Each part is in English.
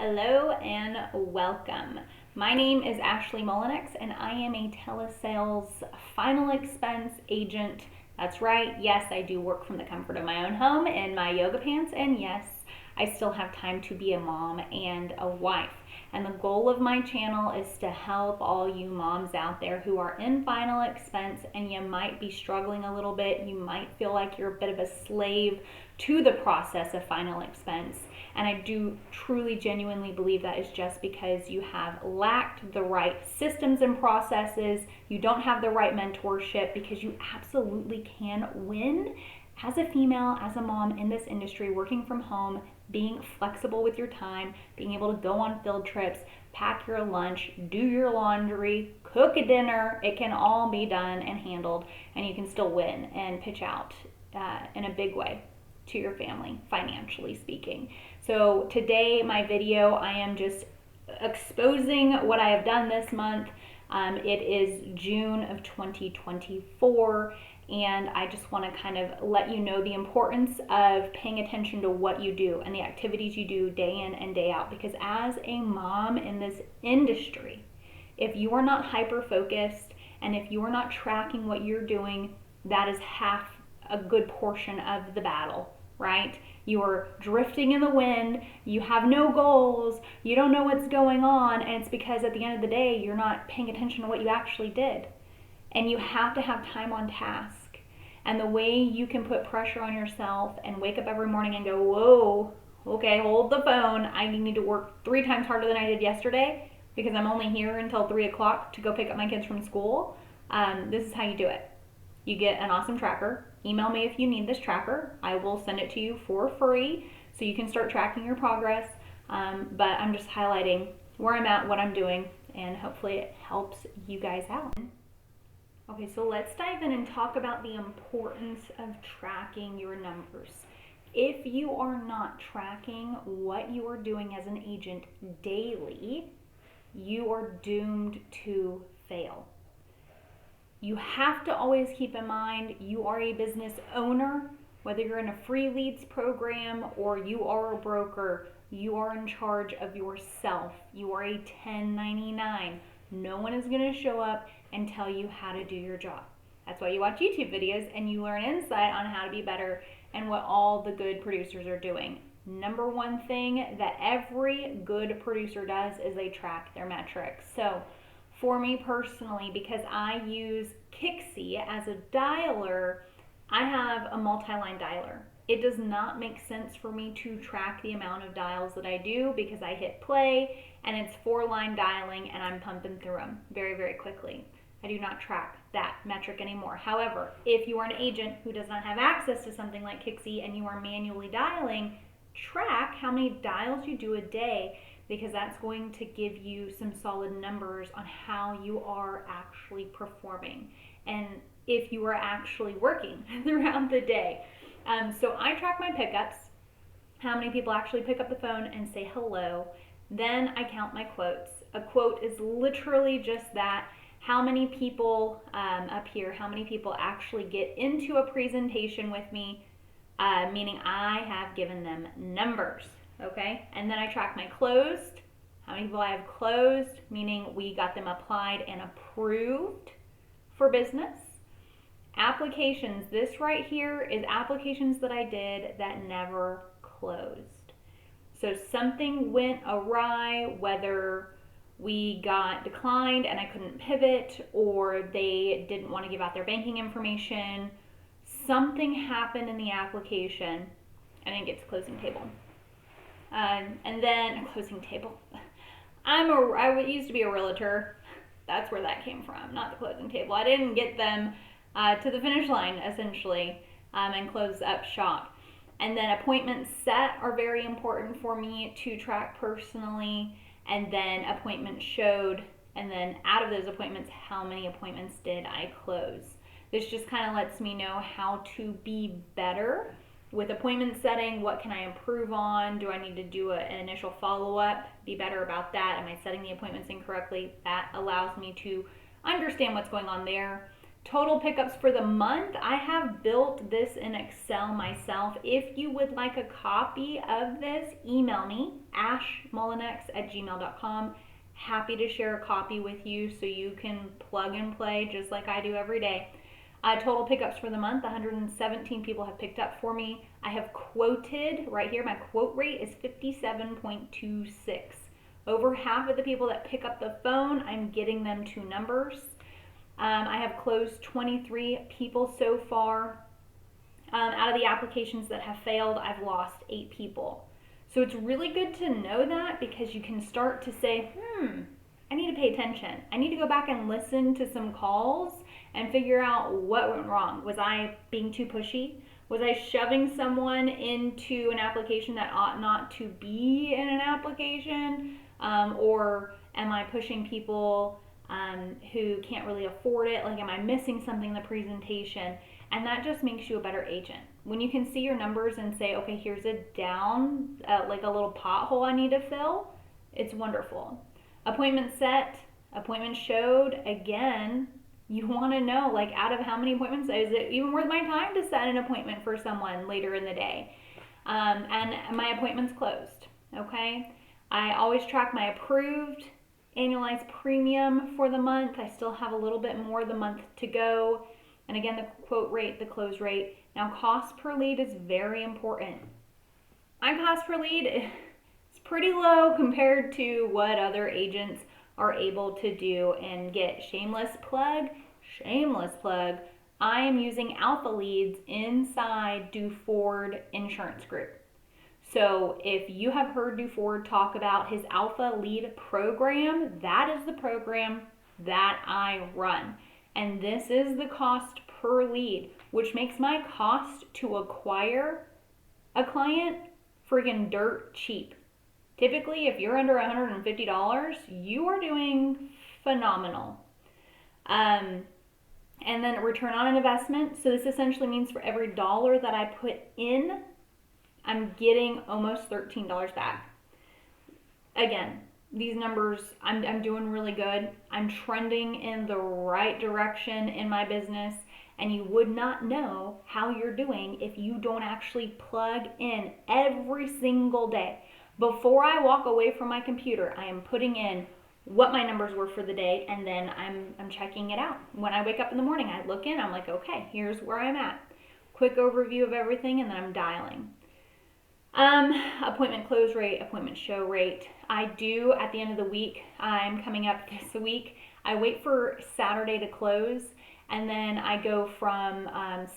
Hello and welcome. My name is Ashley Mullinex and I am a telesales final expense agent. That's right, yes, I do work from the comfort of my own home in my yoga pants, and yes, I still have time to be a mom and a wife. And the goal of my channel is to help all you moms out there who are in final expense and you might be struggling a little bit. You might feel like you're a bit of a slave to the process of final expense. And I do truly, genuinely believe that is just because you have lacked the right systems and processes. You don't have the right mentorship, because you absolutely can win as a female, as a mom in this industry, working from home, being flexible with your time, being able to go on field trips, pack your lunch, do your laundry, cook a dinner. It can all be done and handled, and you can still win and pitch out in a big way to your family, financially speaking. So today, my video, I am just exposing what I have done this month. It is June of 2024, and I just want to kind of let you know the importance of paying attention to what you do and the activities you do day in and day out. Because as a mom in this industry, if you are not hyper-focused and if you are not tracking what you're doing, that is half a good portion of the battle, right? You are drifting in the wind, you have no goals, you don't know what's going on, and it's because at the end of the day, you're not paying attention to what you actually did. And you have to have time on task. And the way you can put pressure on yourself and wake up every morning and go, whoa, okay, hold the phone, I need to work 3 times harder than I did yesterday because I'm only here until 3 o'clock to go pick up my kids from school. This is how you do it. You get an awesome tracker. Email me if you need this tracker. I will send it to you for free so you can start tracking your progress. But I'm just highlighting where I'm at, what I'm doing, and hopefully it helps you guys out. Okay, so let's dive in and talk about the importance of tracking your numbers. If you are not tracking what you are doing as an agent daily, you are doomed to fail. You have to always keep in mind you are a business owner. Whether you're in a free leads program or you are a broker, you are in charge of yourself. You are a 1099. No one is going to show up and tell you how to do your job. That's why you watch YouTube videos and you learn insight on how to be better and what all the good producers are doing. Number one thing that every good producer does is they track their metrics. So for me personally, because I use Kixie as a dialer, I have a multi-line dialer. It does not make sense for me to track the amount of dials that I do because I hit play and it's 4-line dialing and I'm pumping through them very, very quickly. I do not track that metric anymore. However, if you are an agent who does not have access to something like Kixie and you are manually dialing, track how many dials you do a day, because that's going to give you some solid numbers on how you are actually performing and if you are actually working throughout the day. So I track my pickups, how many people actually pick up the phone and say hello. Then I count my quotes. A quote is literally just that. How many people up here, how many people actually get into a presentation with me, meaning I have given them numbers. Okay, and then I track my closed, how many people I have closed, meaning we got them applied and approved for business. Applications, this right here is applications that I did that never closed. So something went awry, whether we got declined and I couldn't pivot, or they didn't want to give out their banking information, something happened in the application, I didn't get to closing table. And then a closing table. I used to be a realtor. That's where that came from, not the closing table. I didn't get them to the finish line, essentially, and close up shop. And then appointments set are very important for me to track personally. And then appointments showed, and then out of those appointments, how many appointments did I close? This just kind of lets me know how to be better with appointment setting. What can I improve on? Do I need to do an initial follow-up? Be better about that. Am I setting the appointments incorrectly? That allows me to understand what's going on there. Total pickups for the month, I have built this in Excel myself. If you would like a copy of this, email me, ashmolinex@gmail.com. Happy to share a copy with you so you can plug and play just like I do every day. Total pickups for the month, 117 people have picked up for me. I have quoted, right here, my quote rate is 57.26. Over half of the people that pick up the phone, I'm getting them to numbers. I have closed 23 people so far. Out of the applications that have failed, I've lost 8 people. So it's really good to know that, because you can start to say, I need to pay attention. I need to go back and listen to some calls and figure out what went wrong. Was I being too pushy? Was I shoving someone into an application that ought not to be in an application? Or am I pushing people who can't really afford it? Like, am I missing something in the presentation? And that just makes you a better agent. When you can see your numbers and say, okay, here's a down, like a little pothole I need to fill, it's wonderful. Appointment set, appointment showed, again, you want to know, like, out of how many appointments, is it even worth my time to set an appointment for someone later in the day? And my appointments closed, okay? I always track my approved annualized premium for the month. I still have a little bit more of the month to go. And again, the quote rate, the close rate. Now, cost per lead is very important. My cost per lead is pretty low compared to what other agents are able to do and get. Shameless plug. I am using Alpha Leads inside Do Ford Insurance Group. So if you have heard Do Ford talk about his Alpha Lead program, that is the program that I run. And this is the cost per lead, which makes my cost to acquire a client friggin' dirt cheap. Typically, if you're under $150, you are doing phenomenal. And then return on an investment. So this essentially means for every dollar that I put in, I'm getting almost $13 back. Again, these numbers, I'm doing really good. I'm trending in the right direction in my business, and you would not know how you're doing if you don't actually plug in every single day. Before I walk away from my computer, I am putting in what my numbers were for the day, and then I'm checking it out. When I wake up in the morning, I look in, I'm like, okay, here's where I'm at. Quick overview of everything, and then I'm dialing. Appointment close rate, appointment show rate. I do at the end of the week, I'm coming up this week, I wait for Saturday to close, and then I go from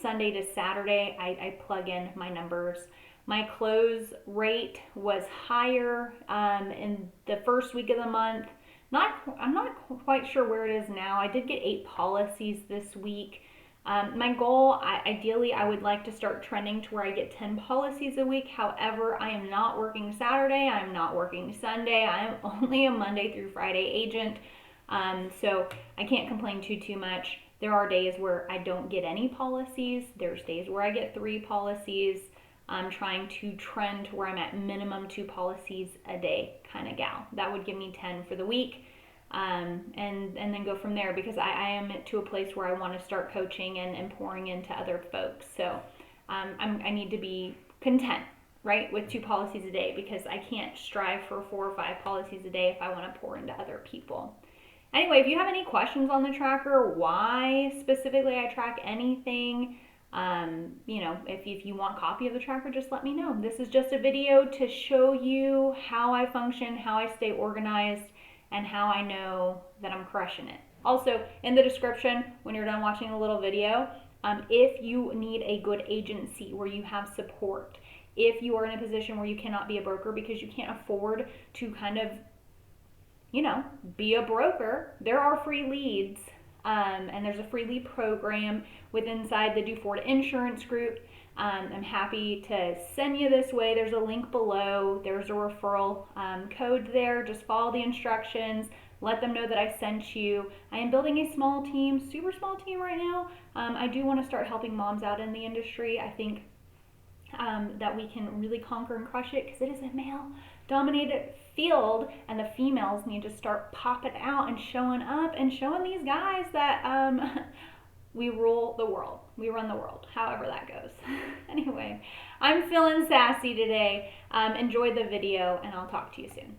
Sunday to Saturday, I plug in my numbers. My close rate was higher in the first week of the month. I'm not quite sure where it is now. I did get 8 policies this week. My goal, ideally, I would like to start trending to where I get 10 policies a week. However, I am not working Saturday. I'm not working Sunday. I am only a Monday through Friday agent. So I can't complain too much. There are days where I don't get any policies. There's days where I get 3 policies. I'm trying to trend to where I'm at minimum 2 policies a day kind of gal. That would give me 10 for the week. And then go from there, because I am to a place where I want to start coaching and pouring into other folks. So I need to be content, right, with 2 policies a day, because I can't strive for 4 or 5 policies a day if I want to pour into other people. Anyway, if you have any questions on the tracker, why specifically I track anything, if you want a copy of the tracker, just let me know. This is just a video to show you how I function, how I stay organized, and how I know that I'm crushing it. Also, in the description, when you're done watching the little video, if you need a good agency where you have support, if you are in a position where you cannot be a broker because you can't afford to kind of, be a broker, there are free leads, and there's a free lead program inside the Do Ford Insurance Group. I'm happy to send you this way. There's a link below. There's a referral code there. Just follow the instructions. Let them know that I sent you. I am building a small team, super small team right now. I do want to start helping moms out in the industry. I think that we can really conquer and crush it, because it is a male-dominated field, and the females need to start popping out and showing up and showing these guys that We rule the world. We run the world, however that goes. Anyway, I'm feeling sassy today. Enjoy the video, and I'll talk to you soon.